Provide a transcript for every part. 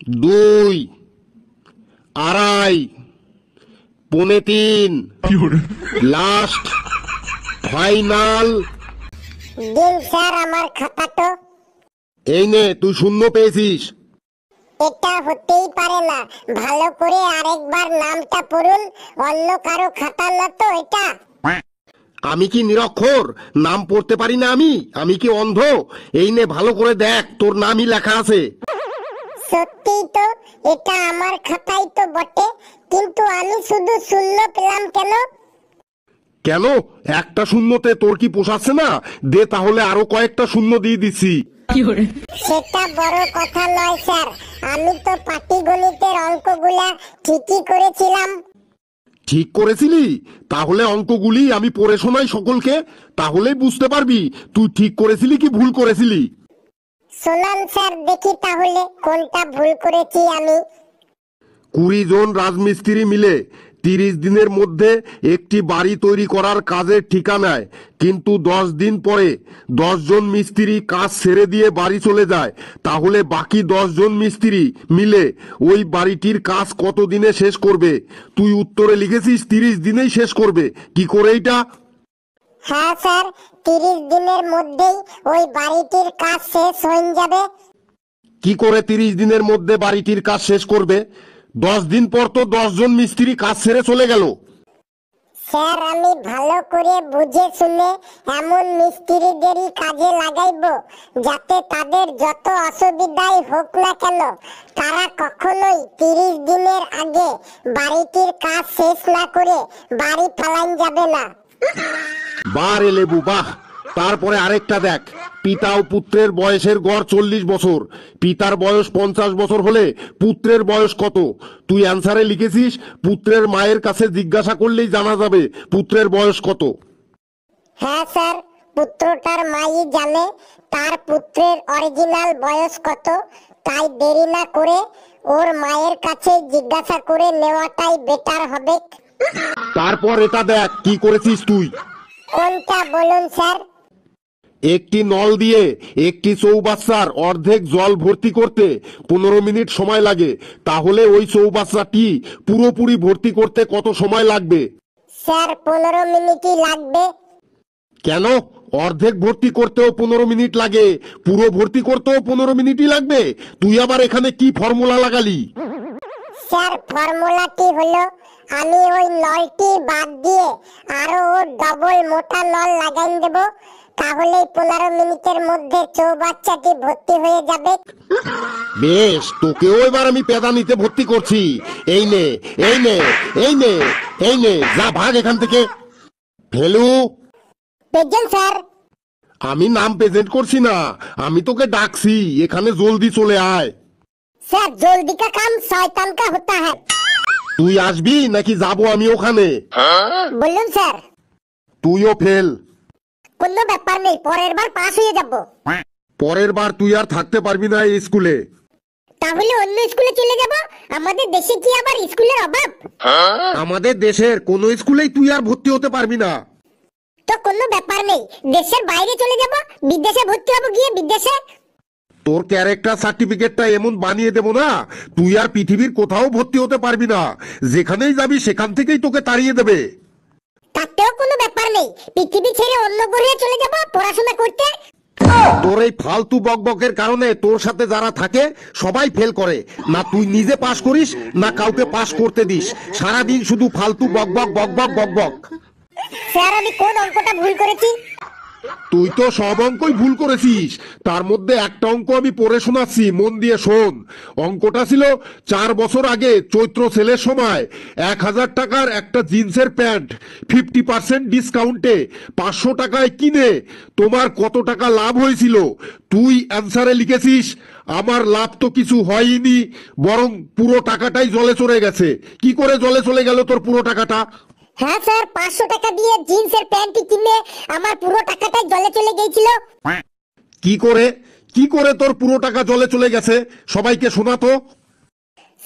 দুই, আড়াই, পৌনে তিন, লাস্ট, ফাইনাল। দিন স্যার আমার খাতাটো। এই নে, তুই শূন্য পেয়েছিস। এটা হতেই পারে না, ভালো করে আরেকবার নামটা পড়ুন, অন্য কারো খাতা না তো এটা। আমি কি নিরক্ষর? নাম পড়তে পারি না আমি কি অন্ধ? এই নে, ভালো করে দেখ, তোর নামই লেখা আছে। সত্যিই তো, এটা আমার খাতাই তো বটে, কিন্তু আমি শুধু শূন্য পেলাম কেন? কেন? একটা শূন্যতে তোর কি পোষাচ্ছে না? দে তাহলে আরো কয়েকটা শূন্য দিয়ে দিচ্ছি। সেটা বড় কথা নয় স্যার, আমি তো পাটিগণিতের অঙ্কগুলা ঠিকই করেছিলাম। ঠিক করেছিলি? তাহলে অঙ্কগুলি আমি পড়ে শোনাই সকলকে, তাহলেই বুঝতে পারবি তুই ঠিক করেছিলি কি ভুল করেছিলি। শোনান স্যার দেখি তাহলে কোনটা ভুল করেছি আমি। 20 জন রাজমিস্ত্রি মিলে 30 দিনের মধ্যে একটি বাড়ি তৈরি করার কাজের ঠিকা নেয়, কিন্তু 10 দিন পরে 10 জন মিস্ত্রি কাজ ছেড়ে দিয়ে বাড়ি চলে যায়। তাহলে বাকি 10 জন মিস্ত্রি মিলে ওই বাড়িটির কাজ কত দিনে শেষ করবে? তুই উত্তরে লিখেছিস 30 দিনেই শেষ করবে। কি করে এটা? হ্যাঁ স্যার, 30 দিনের মধ্যেই ওই বাড়িটির কাজ শেষ হয়ে যাবে। কি করে 30 দিনের মধ্যে বাড়িটির কাজ শেষ করবে? 10 দিন পর তো 10 জন মিস্ত্রি কাজ ছেড়ে চলে গেল। স্যার আমি ভালো করে বুঝে শুনে এমন মিস্ত্রিদেরই কাজে লাগাইবো যাতে তাদের যত অসুবিধাই হোক না কেন তারা কখনোই 30 দিনের আগে বাড়িটির কাজ শেষ না করে বাড়ি পালান যাবে না। বাহ রে লেবু বাহ। তারপরে আরেকটা দেখ, পিতা ও পুত্রের বয়সের গড় 40 বছর। পিতার বয়স 50 বছর হলে পুত্রের বয়স কত? তুই অ্যান্সারে লিখেছিস পুত্রের মায়ের কাছে জিজ্ঞাসা করলেই জানা যাবে পুত্রের বয়স কত। হ্যাঁ স্যার, পুত্রটার মাই জানে তার পুত্রের অরিজিনাল বয়স কত, তাই দেরি না করে ওর মায়ের কাছে জিজ্ঞাসা করে নেওয়াটাই বেটার হবে। তারপর এটা দেখ কি করেছিস তুই। কোনটা বলুন স্যার? একটি নল দিয়ে একটি চৌবাচ্চার অর্ধেক জল ভর্তি করতে 15 মিনিট সময় লাগে, তাহলে ওই চৌবাচ্চাটি পুরোপুরি ভর্তি করতে কত সময় লাগবে? স্যার 15 মিনিটই লাগবে। কেন? অর্ধেক ভর্তি করতেও 15 মিনিট লাগে, পুরো ভর্তি করতেও 15 মিনিটই লাগবে? তুই আবার এখানে কি ফর্মুলা লাগালি? স্যার ফর্মুলাটি হলো আমি ওই নলটি বাদ দিয়ে আরো ডবল মোটা নল লাগাই দেব, তাহলেই 15 মিনিটের মধ্যে চৌবাচ্চাটি ভর্তি হয়ে যাবে। বেশ, তোকেও এবার আমি পেদানিতে ভর্তি করছি। এই নে, এই নে, এই নে, এই নে, যা ভাগ এখান থেকে। Felu, present sir. আমি নাম প্রেজেন্ট করছি না, আমি তোকে ডাকছি, এখানে জলদি চলে আয়। স্যার জলদি কা কাম শয়তান কা হতা হ্যায়। তুই আসবি নাকি যাবো আমি ওখানে? বলুন স্যার। তুইও ফেল। কোনো ব্যাপার নেই, পরের বার পাস হয়ে যাব। পরের বার তুই আর থাকতে পারবি না এই স্কুলে। তাহলে অন্য স্কুলে চলে যাব। আমাদের দেশে কি আবার স্কুলের অভাব? আমাদের দেশের কোন স্কুলেই তুই আর ভর্তি হতে পারবি না। তো কোনো ব্যাপার নেই, দেশের বাইরে চলে যাব, বিদেশে ভর্তি হব গিয়ে বিদেশে। তোর ক্যারেক্টার সার্টিফিকেটটা এমন বানিয়ে দেবো না, তুই আর পৃথিবীর কোথাও ভর্তি হতে পারবি না। যেখানেই যাবি সেখান থেকেই তোকে তাড়িয়ে দেবে। তাতেও কোনো ব্যাপার নেই, পৃথিবী ছেড়ে অন্য গ্রহে চলে যাব পড়াশোনা করতে। তোর এই ফালতু বকবকের কারণে তোর সাথে যারা থাকে সবাই ফেল করে, না তুই নিজে পাস করিস না কাউকে পাস করতে দিস। সারাদিন শুধু ফালতু বকবক বকবক বকবক। স্যার আমি কোন অঙ্কটা ভুল করেছি? তুই তো সব অঙ্কই ভুল করেছিস, তার মধ্যে একটা অঙ্ক আমি পড়ে শোনাচ্ছি, মন দিয়ে শোন। অঙ্কটা ছিল 4 বছর আগে চৈত্র সেলের সময় 1000 টাকার একটা জিন্সের প্যান্ট 50% ডিসকাউন্টে 500 টাকায় কিনে তোমার কত টাকা লাভ হয়েছিল? তুই অ্যান্সারে লিখেছিস আমার লাভ তো কিছু হয়নি, বরং পুরো টাকাটাই জলে চলে গেছে। কি করে জলে চলে গেল তোর পুরো টাকাটা? হ্যাঁ স্যার, 500 টাকা দিয়ে জিন্সের প্যান্টটি কিনে আমার পুরো টাকাটাই জলে চলে গিয়েছিল। কি করে তোর পুরো টাকা জলে চলে গেছে? সবাইকে শোনা তো।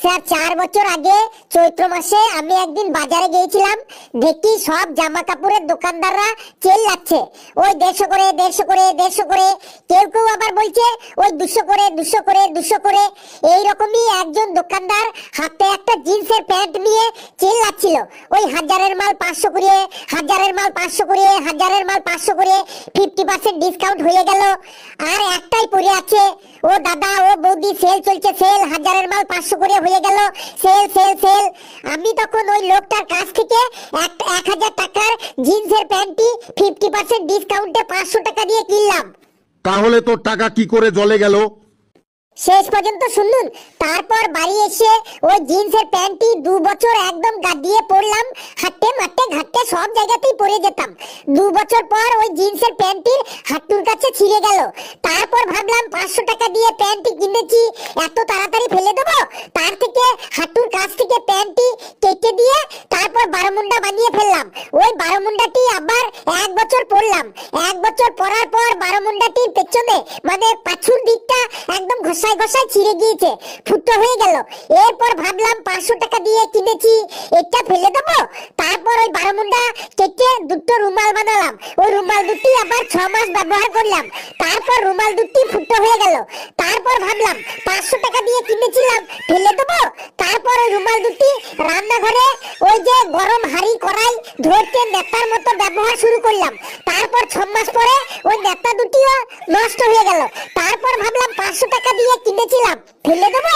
স্যার 4 বছর আগে চৈত্র মাসে আমি একদিন বাজারে গিয়েছিলাম, দেখি সব জামা কাপড়ের দোকানদাররা চেল্লাচ্ছে ওই 150 করে 150 করে 150 করে, কেউ কেউ আবার বলছে ওই 200 করে 200 করে 200 করে। এইরকমই একজন দোকানদার হাতে একটা জিন্সের প্যান্ট নিয়ে চেল্লাচ্ছিল ওই হাজারের মাল 500 করে, হাজারের মাল 500 করে, হাজারের মাল 500 করে, 50% ডিসকাউন্ট হয়ে গেল। আর একটাই পড়ে আছে, ও দাদা ও বৌদি সেল চলছে সেল, হাজারের মাল 500 করে হয়ে গেল, সেল সেল সেল। আমি তখন ওই লোকটার কাছ থেকে 1000 টাকার জিন্সের প্যান্টটি 50% ডিসকাউন্টে 500 টাকা দিয়ে কিনলাম। তাহলে তোর টাকা কি করে জলে গেল? শেষ পর্যন্ত শুনুন। তারপর বাড়ি এসে ওই জিন্সের প্যান্টটি 2 বছর একদম গাদিয়ে পরলাম, হাঁটতে মাঠে ঘাটতে সব জায়গাতেই পরে যেতাম। 2 বছর পর ওই জিন্সের প্যান্টটির হাঁটুর কাছে ছিঁড়ে গেল। তারপর ভাবলাম 500 টাকা দিয়ে প্যান্টটি কিনেছি, এত তাড়াতাড়ি ফেলে দেবো, তার থেকে হাঁটুর কাছ থেকে প্যান্টটি কেটে দিয়ে তারপর 12 মুন্ডা বানিয়ে ফেললাম। ওই 12 মুন্ডাটি আবার 1 বছর পরলাম। 1 বছর পরার পর 12 মুন্ডাটির পেছনে মানে পাছুর দিকটা একদম ঘষায় ঘষায় ছিঁড়ে গিয়েছে, ফুটো হয়ে গেল। এরপর ভাবলাম 500 টাকা দিয়ে কিনেছি, এটা ফেলে দেবো। তারপর ওই 12 মুন্ডা কেটে দুটো রুমাল বানালাম। ওই রুমাল দুটি আবার 6 মাস ব্যবহার করলাম। তারপর রুমাল দুটি ফুটো হয়ে গেল। তারপর ভাবলাম 500 টাকা দিয়ে কিনেছিলাম, ফেলে দেবো। তারপর ওই রুমাল দুটি রান্নাঘরে ওই যে গরম হাঁড়ি কড়াই ধরতে নেতার মতো ব্যবহার শুরু করলাম। তারপর 6 মাস পরে ওই নেতা দুটিও নষ্ট হয়ে গেল। তারপর ভাবলাম 500 টাকা দিয়ে কিনেছিলাম, ফেলে দেবো।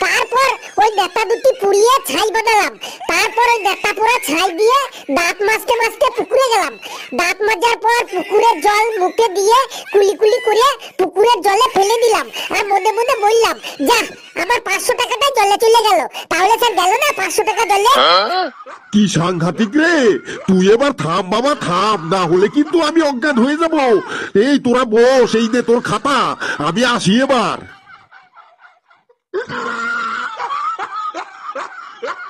তারপর ওই নেতা দুটি পুড়িয়ে ছাই বানালাম। তারপর ওই নেতা পোড়া ছাই দিয়ে দাঁত মাজতে মাজতে পুকুরে গেলাম। দাঁত মাজার পর পুকুরের জল মুখে দিয়ে কুলি কুলি করে পুকুরের জলে ফেলে দিলাম। আর মনে মনে বললাম, যা আমার 500 টাকাটাই জলে চলে গেল। তাহলে স্যার গেল না 500 টাকা জলে? কি সাংঘাতিক রে! তুই এবার থাম বাবা থাম, না হলে কিন্তু আমি অজ্ঞান হয়ে যাব। এই তোরা বস, এই নে তোর খাতা, আমি আসি এবার।